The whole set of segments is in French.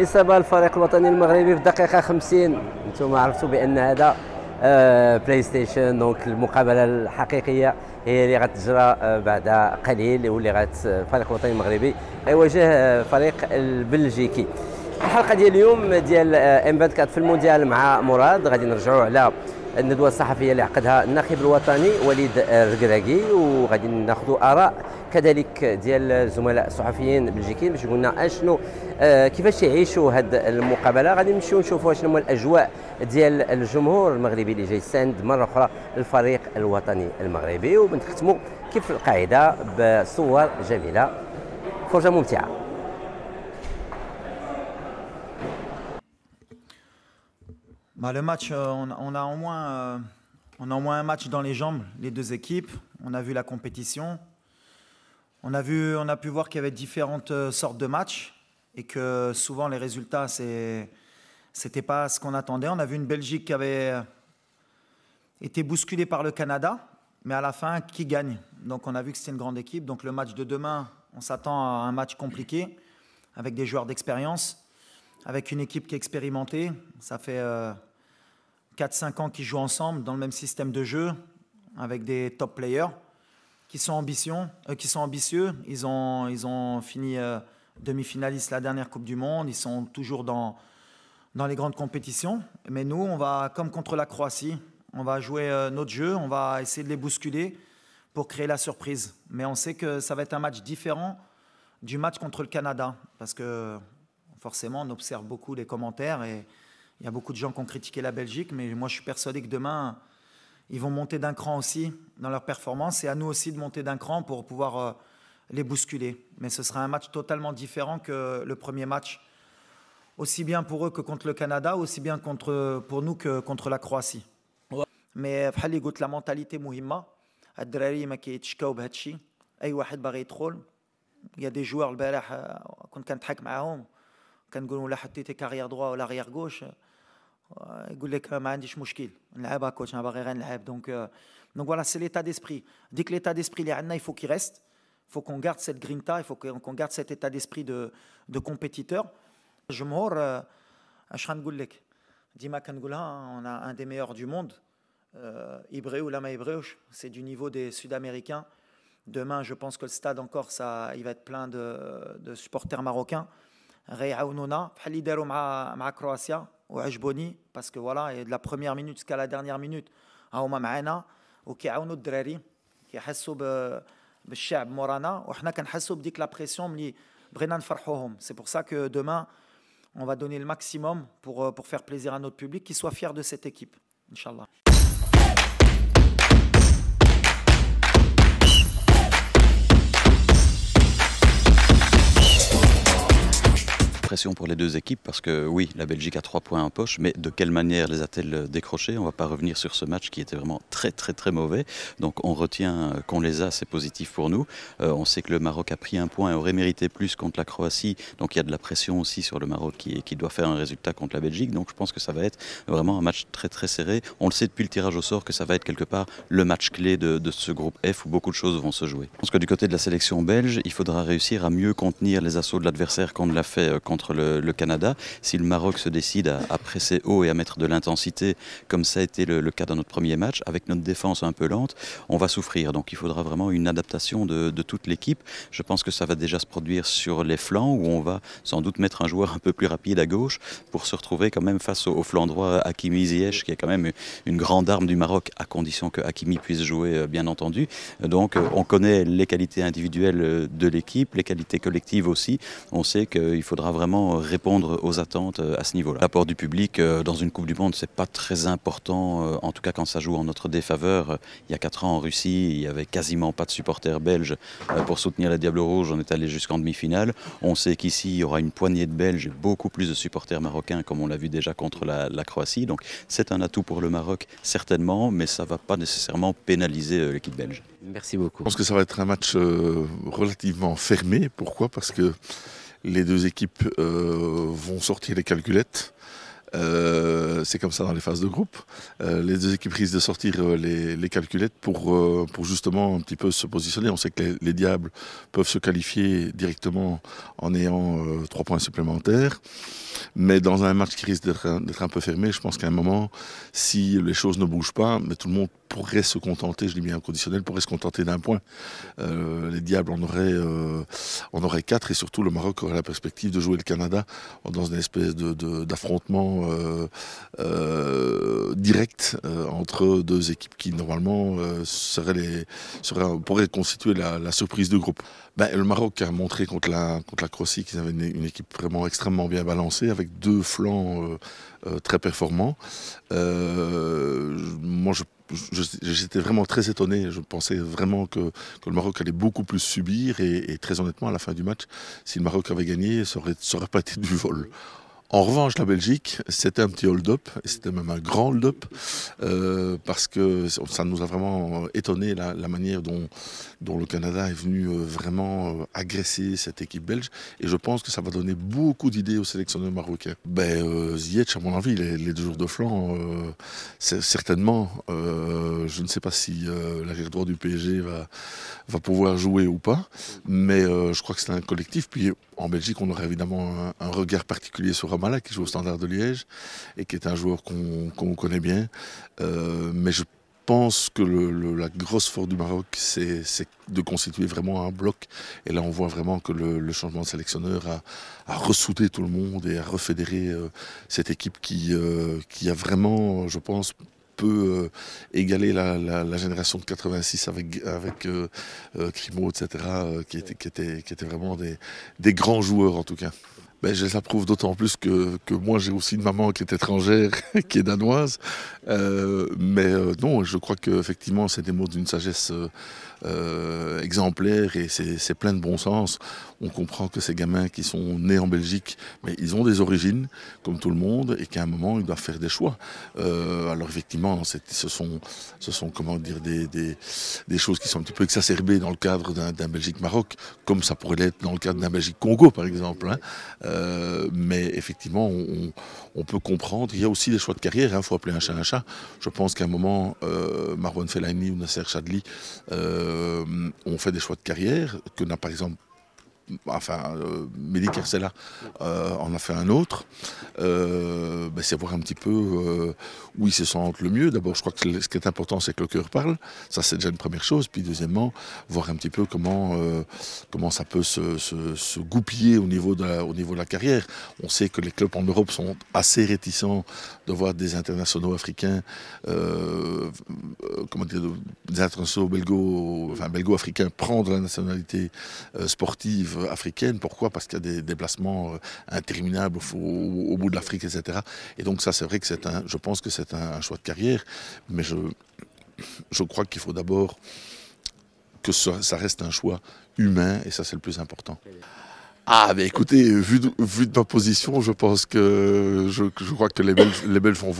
إصابة الفريق الوطني المغربي في الدقيقة 50. أنتم عرفتوا بأن هذا بلاي ستيشن، دونك المقابلة الحقيقية هي اللي غتجرى بعد قليل، واللي الفريق الوطني المغربي غيواجه فريق البلجيكي. الحلقة ديال اليوم ديال ام 24 في المونديال مع مراد غادي نرجعوا على الندوة الصحفية اللي عقدها الناخب الوطني وليد الركراكي، وغادي ناخذوا آراء كذلك ديال الزملاء الصحفيين البلجيكيين باش يقولنا اشنو كيفاش يعيشوا هذه المقابلة. غادي نمشيو نشوفوا شنو هو الأجواء ديال الجمهور المغربي اللي جاي يساند مرة أخرى الفريق الوطني المغربي، وبنختموا كيف القاعدة بصور جميلة، فرجة ممتعة. Le match, on a au moins un match dans les jambes, les deux équipes. On a vu la compétition. On a pu voir qu'il y avait différentes sortes de matchs et que souvent les résultats, c'était pas ce qu'on attendait. On a vu une Belgique qui avait été bousculée par le Canada, mais à la fin, qui gagne? Donc on a vu que c'était une grande équipe. Donc le match de demain, on s'attend à un match compliqué avec des joueurs d'expérience, avec une équipe qui est expérimentée. Ça fait 4-5 ans qu'ils jouent ensemble dans le même système de jeu, avec des top players qui sont ambitieux. Ils ont fini demi-finalistes la dernière Coupe du Monde. Ils sont toujours dans les grandes compétitions. Mais nous, on va, comme contre la Croatie, on va jouer notre jeu. On va essayer de les bousculer pour créer la surprise. Mais on sait que ça va être un match différent du match contre le Canada. Parce que forcément, on observe beaucoup les commentaires et il y a beaucoup de gens qui ont critiqué la Belgique, mais moi je suis persuadé que demain, ils vont monter d'un cran aussi dans leur performance et à nous aussi de monter d'un cran pour pouvoir les bousculer. Mais ce sera un match totalement différent que le premier match, aussi bien pour eux que contre le Canada, aussi bien pour nous que contre la Croatie. Mais بحال اللي قلت la mentalité مهمة. الدراري ما كيتشكاو بهذا الشيء. أي واحد باغي يدخل. Il y a des joueurs البارح كنت كنضحك معاهم كنقولوا لا حطيتي كارير دروا ولا اريير غوش يقول لك ما عنديش مشكل نلعبها كوتش انا باغي غير نلعب دونك voilà c'est l'état d'esprit. Dès que l'état d'esprit اللي عندنا il faut qu'il reste, il faut qu'on garde cette grinta, il faut qu'on garde cet état d'esprit de compétiteur. الجمهور اش غنقول لك ديما كنقولها on a un des meilleurs du monde يبغي ولا ما يبغيوش, c'est du niveau des Sud-Américains. Demain je pense que le stade encore ça il va être plein de supporters marocains. غيعاونونا بحال اللي داروا مع كرواتيا وعجبوني باسكو فوالا de la première minute jusqu'à la dernière minute هما معانا وكيعاونوا الدراري كيحسوا بالشعب مورانا وحنا كنحسوا بديك لا بريسيون ملي بغينا نفرحوهم. C'est pour ça que demain on va donner le maximum pour faire plaisir à notre public, qui soit fier de cette équipe inchallah. Pression pour les deux équipes parce que oui, la Belgique a 3 points en poche, mais de quelle manière les a-t-elle décrochés? On ne va pas revenir sur ce match qui était vraiment très mauvais. Donc on retient qu'on les a, c'est positif pour nous. On sait que le Maroc a pris un point et aurait mérité plus contre la Croatie. Donc il y a de la pression aussi sur le Maroc qui doit faire un résultat contre la Belgique. Donc je pense que ça va être vraiment un match très serré. On le sait depuis le tirage au sort que ça va être quelque part le match clé de ce groupe F où beaucoup de choses vont se jouer. Je pense que du côté de la sélection belge, il faudra réussir à mieux contenir les assauts de l'adversaire qu'on l'a fait contre le Canada. Si le Maroc se décide à presser haut et à mettre de l'intensité, comme ça a été le cas dans notre premier match, avec notre défense un peu lente, on va souffrir. Donc il faudra vraiment une adaptation de toute l'équipe. Je pense que ça va déjà se produire sur les flancs, où on va sans doute mettre un joueur un peu plus rapide à gauche pour se retrouver quand même face au flanc droit Hakimi Ziyech, qui est quand même une grande arme du Maroc, à condition que Hakimi puisse jouer, bien entendu. Donc on connaît les qualités individuelles de l'équipe, les qualités collectives aussi. On sait qu'il faudra vraiment répondre aux attentes à ce niveau-là. L'apport du public dans une Coupe du Monde, c'est pas très important, en tout cas quand ça joue en notre défaveur. Il y a 4 ans en Russie, il y avait quasiment pas de supporters belges pour soutenir la Diable Rouge. On est allé jusqu'en demi-finale. On sait qu'ici, il y aura une poignée de Belges et beaucoup plus de supporters marocains, comme on l'a vu déjà contre la Croatie. Donc c'est un atout pour le Maroc, certainement, mais ça va pas nécessairement pénaliser l'équipe belge. Merci beaucoup. Je pense que ça va être un match relativement fermé. Pourquoi? Parce que les deux équipes vont sortir les calculettes. C'est comme ça dans les phases de groupe. Les deux équipes risquent de sortir les calculettes pour justement un petit peu se positionner. On sait que les Diables peuvent se qualifier directement en ayant 3 points supplémentaires. Mais dans un match qui risque d'être un peu fermé, je pense qu'à un moment, si les choses ne bougent pas, mais tout le monde pourrait se contenter, je dis bien conditionnel, pourrait se contenter d'un point. Les Diables en auraient 4 et surtout le Maroc aurait la perspective de jouer le Canada dans une espèce d'affrontement direct entre deux équipes qui normalement pourraient constituer la surprise du groupe. Le Maroc a montré contre la Croatie qu'ils avaient une équipe vraiment extrêmement bien balancée avec 2 flancs très performants. Moi, j'étais vraiment très étonné. Je pensais vraiment que le Maroc allait beaucoup plus subir et très honnêtement, à la fin du match, si le Maroc avait gagné, ça aurait pas été du vol. En revanche, la Belgique, c'était un petit hold-up, et c'était même un grand hold-up, parce que ça nous a vraiment étonné la manière dont le Canada est venu vraiment agresser cette équipe belge. Et je pense que ça va donner beaucoup d'idées aux sélectionneurs marocains. Ziyech, à mon avis, les 2 jours de flanc, certainement. Je ne sais pas si l'arrière droit du PSG va pouvoir jouer ou pas, mais je crois que c'est un collectif. Puis en Belgique, on aurait évidemment un regard particulier sur Ramallah, qui joue au Standard de Liège et qui est un joueur qu'on connaît bien. Mais je pense que la grosse force du Maroc, c'est de constituer vraiment un bloc. Et là, on voit vraiment que le changement de sélectionneur a ressoudé tout le monde et a refédéré cette équipe qui a vraiment, je pense, peut égaler la génération de 86 avec Crimo, etc., qui étaient vraiment des grands joueurs en tout cas. Je les approuve d'autant plus que moi j'ai aussi une maman qui est étrangère, qui est danoise. Non, je crois qu'effectivement c'est des mots d'une sagesse exemplaire et c'est plein de bon sens. On comprend que ces gamins qui sont nés en Belgique, mais ils ont des origines comme tout le monde et qu'à un moment ils doivent faire des choix. Alors effectivement, ce sont comment dire des choses qui sont un petit peu exacerbées dans le cadre d'un Belgique-Maroc, comme ça pourrait l'être dans le cadre d'un Belgique-Congo par exemple. Mais effectivement, on peut comprendre. Il y a aussi des choix de carrière, il faut appeler un chat un chat. Je pense qu'à un moment, Marwan Fellaini ou Nasser Chadli ont fait des choix de carrière, que n'a par exemple Mehdi Kersela en a fait un autre. C'est voir un petit peu où ils se sentent le mieux. D'abord, je crois que ce qui est important, c'est que le cœur parle. Ça, c'est déjà une première chose. Puis deuxièmement, voir un petit peu comment ça peut se goupiller au niveau de la carrière. On sait que les clubs en Europe sont assez réticents de voir des internationaux africains, des internationaux belgo-africains prendre la nationalité sportive africaine. Pourquoi? Parce qu'il y a des déplacements interminables au bout de l'Afrique, etc. Et donc ça, c'est vrai que je pense que c'est un choix de carrière, mais je crois qu'il faut d'abord que ça reste un choix humain, et ça, c'est le plus important. Écoutez, vu de ma position, je pense que je crois que les Belges vont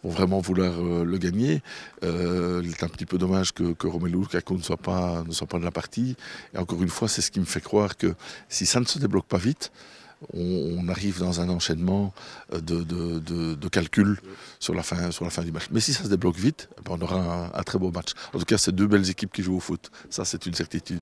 vraiment vouloir le gagner. Il est un petit peu dommage que Romelu Lukaku ne soit pas de la partie. Et encore une fois, c'est ce qui me fait croire que si ça ne se débloque pas vite, on arrive dans un enchaînement de calculs sur la fin du match. Mais si ça se débloque vite, on aura un très beau match. En tout cas, c'est 2 belles équipes qui jouent au foot. Ça, c'est une certitude.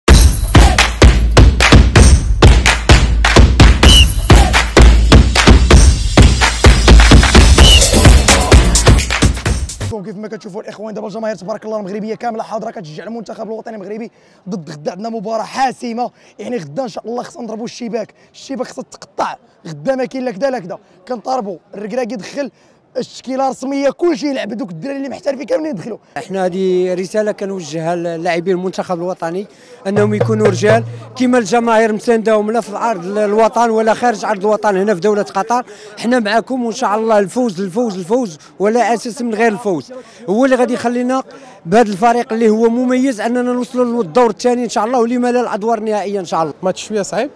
كيف ما كتشوفوا الاخوان دابا الجماهير تبارك الله المغربيه كامله حاضره كتشجع المنتخب الوطني المغربي ضد غدا. عندنا مباراه حاسمه، يعني غدا ان شاء الله خصنا نضربوا الشباك خصها تقطع غدا، ما كاين لا كذا لا كذا. كنطالبوا الركراكي يدخل التشكيله رسميه، كلشي يلعب، دوك الدراري اللي محترفين كاملين يدخلوا. احنا هذه رساله كنوجهها للاعبين المنتخب الوطني انهم يكونوا رجال كما الجماهير مساندهم لا في عرض الوطن ولا خارج عرض الوطن هنا في دوله قطر. احنا معكم وان شاء الله الفوز ولا اساس من غير الفوز هو اللي غادي يخلينا بهذا الفريق اللي هو مميز اننا نوصلوا للدور الثاني ان شاء الله، ولما لا الادوار النهائيه ان شاء الله. ماتش شويه صعيب،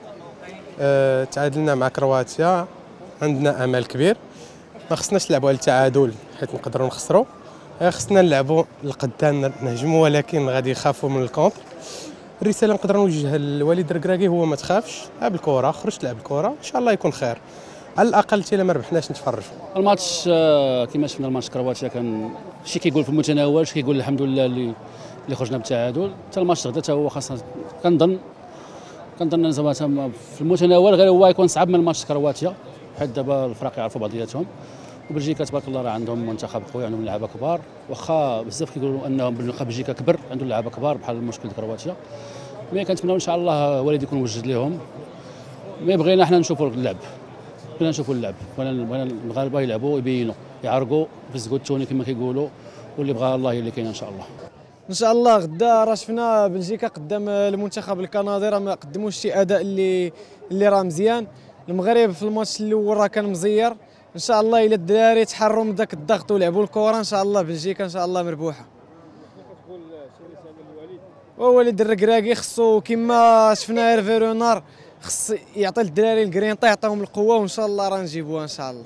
تعادلنا مع كرواتيا، عندنا امل كبير. ما خصناش نلعبوا على التعادل حيت نقدروا نخسروا، خصنا نلعبوا لقدام نهجموا، ولكن غادي يخافوا من الكونتر. الرساله نقدر نوجهها للوالد الركراكي هو ما تخافش، لعب الكره، خرج تلعب الكره ان شاء الله يكون خير. على الاقل حتى ما ربحناش نتفرجوا. الماتش كما شفنا الماتش كرواتيا كان شي كيقول في المتناول، شي كيقول الحمد لله اللي خرجنا بالتعادل. حتى الماتش غدا حتى هو خاصنا كنظن زعما في المتناول، غير هو يكون صعب من الماتش كرواتيا حيت دابا الفرق يعرفوا بعضياتهم. وبلجيكا تبارك الله راه عندهم منتخب قوي، عندهم لعابه كبار، واخا بزاف كيقولوا انهم بلجيكا كبر عندهم لعابه كبار بحال المشكل كرواتيا، مي كنتمناو ان شاء الله والد يكون وجد لهم. مي بغينا حنا نشوفوا اللعب، بغينا المغاربه يلعبوا يبينوا يعرقوا يفزقوا التوني كما كيقولوا، واللي بغى الله هي اللي كاينه ان شاء الله. ان شاء الله غدا راه شفنا بلجيكا قدام المنتخب الكندي راه ما قدموش شي اداء اللي راه مزيان. المغرب في الماتش الاول راه كان مزير. ان شاء الله الا الدراري تحروا من ذاك الضغط ولعبوا الكره ان شاء الله بلجيكا ان شاء الله مربوحه. ووليد الركراكي خصو كما شفنا هيرفي رونار خص يعطي الدراري الكرينطا، يعطيهم القوه وان شاء الله راه نجيبوها ان شاء الله.